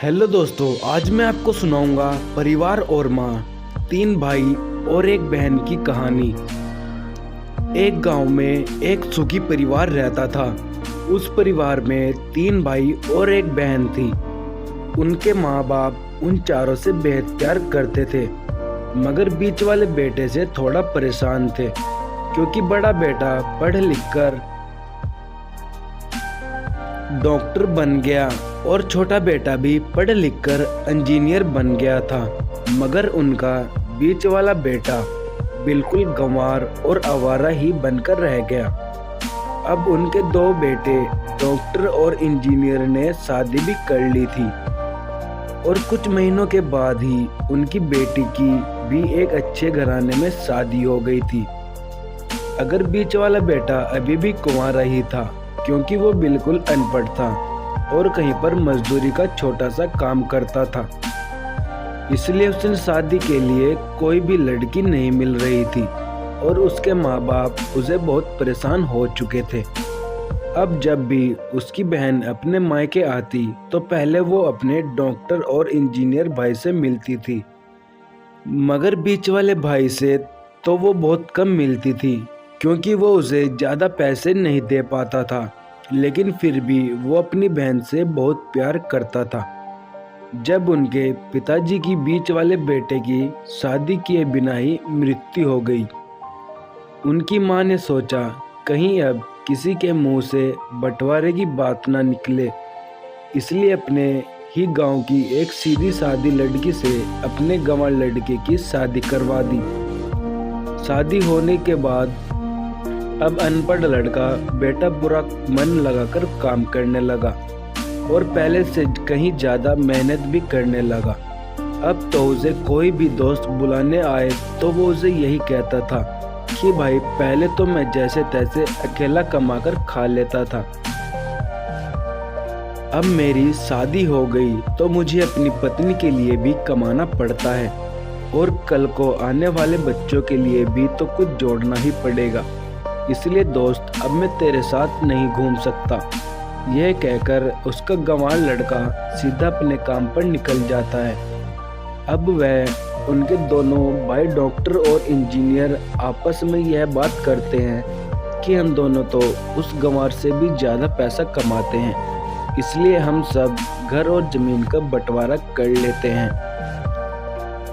Hello दोस्तों, आज मैं आपको सुनाऊंगा परिवार और माँ, तीन भाई और एक बहन की कहानी। एक गांव में एक सुखी परिवार रहता था। उस परिवार में तीन भाई और एक बहन थी। उनके माँ बाप उन चारों से बेहद प्यार करते थे, मगर बीच वाले बेटे से थोड़ा परेशान थे, क्योंकि बड़ा बेटा पढ़ लिख कर डॉक्टर बन गया और छोटा बेटा भी पढ़ लिख कर इंजीनियर बन गया था। मगर उनका बीच वाला बेटा बिल्कुल गंवार और आवारा ही बनकर रह गया। अब उनके दो बेटे डॉक्टर और इंजीनियर ने शादी भी कर ली थी और कुछ महीनों के बाद ही उनकी बेटी की भी एक अच्छे घराने में शादी हो गई थी। अगर बीच वाला बेटा अभी भी कुंवारा ही था, क्योंकि वो बिल्कुल अनपढ़ था और कहीं पर मजदूरी का छोटा सा काम करता था, इसलिए उसे शादी के लिए कोई भी लड़की नहीं मिल रही थी और उसके माँ बाप उसे बहुत परेशान हो चुके थे। अब जब भी उसकी बहन अपने मायके आती तो पहले वो अपने डॉक्टर और इंजीनियर भाई से मिलती थी, मगर बीच वाले भाई से तो वो बहुत कम मिलती थी, क्योंकि वो उसे ज़्यादा पैसे नहीं दे पाता था। लेकिन फिर भी वो अपनी बहन से बहुत प्यार करता था। जब उनके पिताजी की बीच वाले बेटे की शादी किए बिना ही मृत्यु हो गई, उनकी माँ ने सोचा कहीं अब किसी के मुंह से बंटवारे की बात ना निकले, इसलिए अपने ही गांव की एक सीधी सादी लड़की से अपने गंवार लड़के की शादी करवा दी। शादी होने के बाद अब अनपढ़ लड़का बेटा पूरा मन लगाकर काम करने लगा और पहले से कहीं ज़्यादा मेहनत भी करने लगा। अब तो उसे कोई भी दोस्त बुलाने आए तो वो उसे यही कहता था कि भाई पहले तो मैं जैसे तैसे अकेला कमाकर खा लेता था, अब मेरी शादी हो गई तो मुझे अपनी पत्नी के लिए भी कमाना पड़ता है और कल को आने वाले बच्चों के लिए भी तो कुछ जोड़ना ही पड़ेगा, इसलिए दोस्त अब मैं तेरे साथ नहीं घूम सकता। यह कहकर उसका गंवार लड़का सीधा अपने काम पर निकल जाता है। अब वह उनके दोनों भाई डॉक्टर और इंजीनियर आपस में यह बात करते हैं कि हम दोनों तो उस गंवार से भी ज़्यादा पैसा कमाते हैं, इसलिए हम सब घर और ज़मीन का बंटवारा कर लेते हैं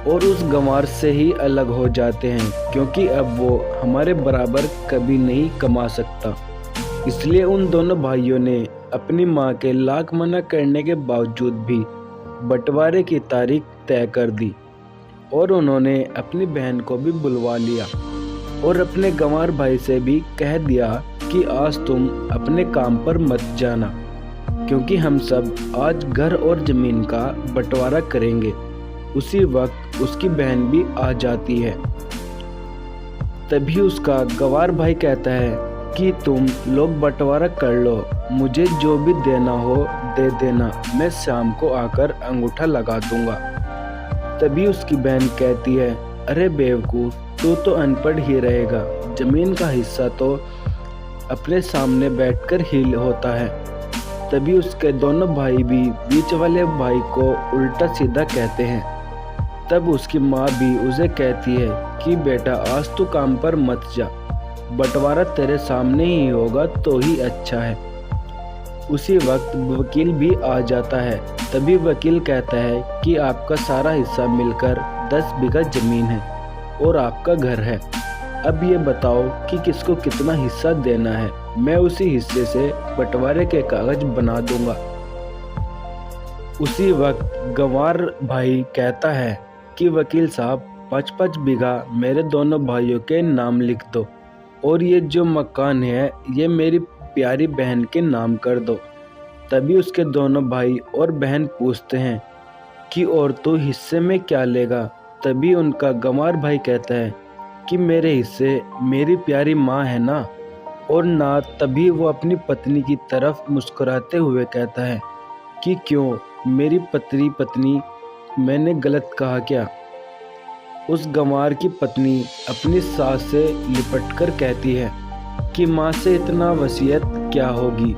और उस गंवार से ही अलग हो जाते हैं, क्योंकि अब वो हमारे बराबर कभी नहीं कमा सकता। इसलिए उन दोनों भाइयों ने अपनी माँ के लाख मना करने के बावजूद भी बंटवारे की तारीख तय कर दी और उन्होंने अपनी बहन को भी बुलवा लिया और अपने गंवार भाई से भी कह दिया कि आज तुम अपने काम पर मत जाना, क्योंकि हम सब आज घर और ज़मीन का बंटवारा करेंगे। उसी वक्त उसकी बहन भी आ जाती है। तभी उसका गंवार भाई कहता है कि तुम लोग बंटवारा कर लो, मुझे जो भी देना हो दे देना, मैं शाम को आकर अंगूठा लगा दूंगा। तभी उसकी बहन कहती है, अरे बेवकूफ़, तू तो अनपढ़ ही रहेगा, ज़मीन का हिस्सा तो अपने सामने बैठकर ही होता है। तभी उसके दोनों भाई भी बीच वाले भाई को उल्टा सीधा कहते हैं। तब उसकी माँ भी उसे कहती है कि बेटा आज तू काम पर मत जा, बंटवारा तेरे सामने ही होगा तो ही अच्छा है। उसी वक्त वकील भी आ जाता है। तभी वकील कहता है कि आपका सारा हिस्सा मिलकर 10 बीघा ज़मीन है और आपका घर है। अब ये बताओ कि किसको कितना हिस्सा देना है, मैं उसी हिस्से से बंटवारे के कागज बना दूंगा। उसी वक्त गंवार भाई कहता है कि वकील साहब 5-5 बीघा मेरे दोनों भाइयों के नाम लिख दो और ये जो मकान है ये मेरी प्यारी बहन के नाम कर दो। तभी उसके दोनों भाई और बहन पूछते हैं कि और तू हिस्से में क्या लेगा। तभी उनका गंवार भाई कहता है कि मेरे हिस्से मेरी प्यारी माँ है ना और ना। तभी वो अपनी पत्नी की तरफ मुस्कुराते हुए कहता है कि क्यों मेरी पत्नी, मैंने गलत कहा क्या। उस गंवार की पत्नी अपनी सास से लिपटकर कहती है कि माँ से इतना वसीयत क्या होगी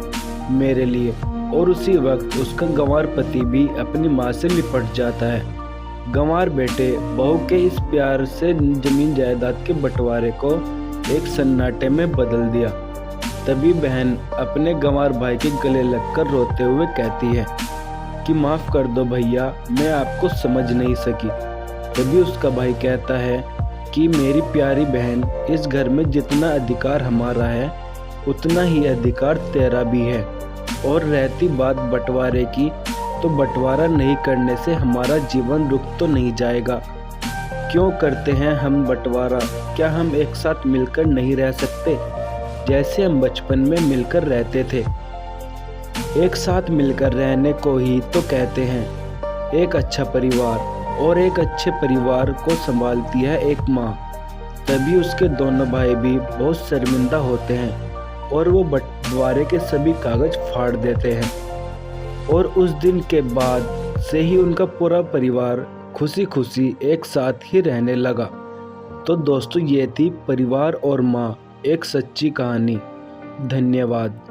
मेरे लिए, और उसी वक्त उसका गंवार पति भी अपनी माँ से लिपट जाता है। गंवार बेटे बहू के इस प्यार से जमीन जायदाद के बंटवारे को एक सन्नाटे में बदल दिया। तभी बहन अपने गंवार भाई के गले लगकर रोते हुए कहती है कि माफ़ कर दो भैया, मैं आपको समझ नहीं सकी। तभी उसका भाई कहता है कि मेरी प्यारी बहन, इस घर में जितना अधिकार हमारा है उतना ही अधिकार तेरा भी है, और रहती बात बंटवारे की, तो बंटवारा नहीं करने से हमारा जीवन रुक तो नहीं जाएगा। क्यों करते हैं हम बंटवारा? क्या हम एक साथ मिलकर नहीं रह सकते, जैसे हम बचपन में मिलकर रहते थे? एक साथ मिलकर रहने को ही तो कहते हैं एक अच्छा परिवार, और एक अच्छे परिवार को संभालती है एक माँ। तभी उसके दोनों भाई भी बहुत शर्मिंदा होते हैं और वो बंटवारे के सभी कागज फाड़ देते हैं, और उस दिन के बाद से ही उनका पूरा परिवार खुशी खुशी एक साथ ही रहने लगा। तो दोस्तों, ये थी परिवार और माँ, एक सच्ची कहानी। धन्यवाद।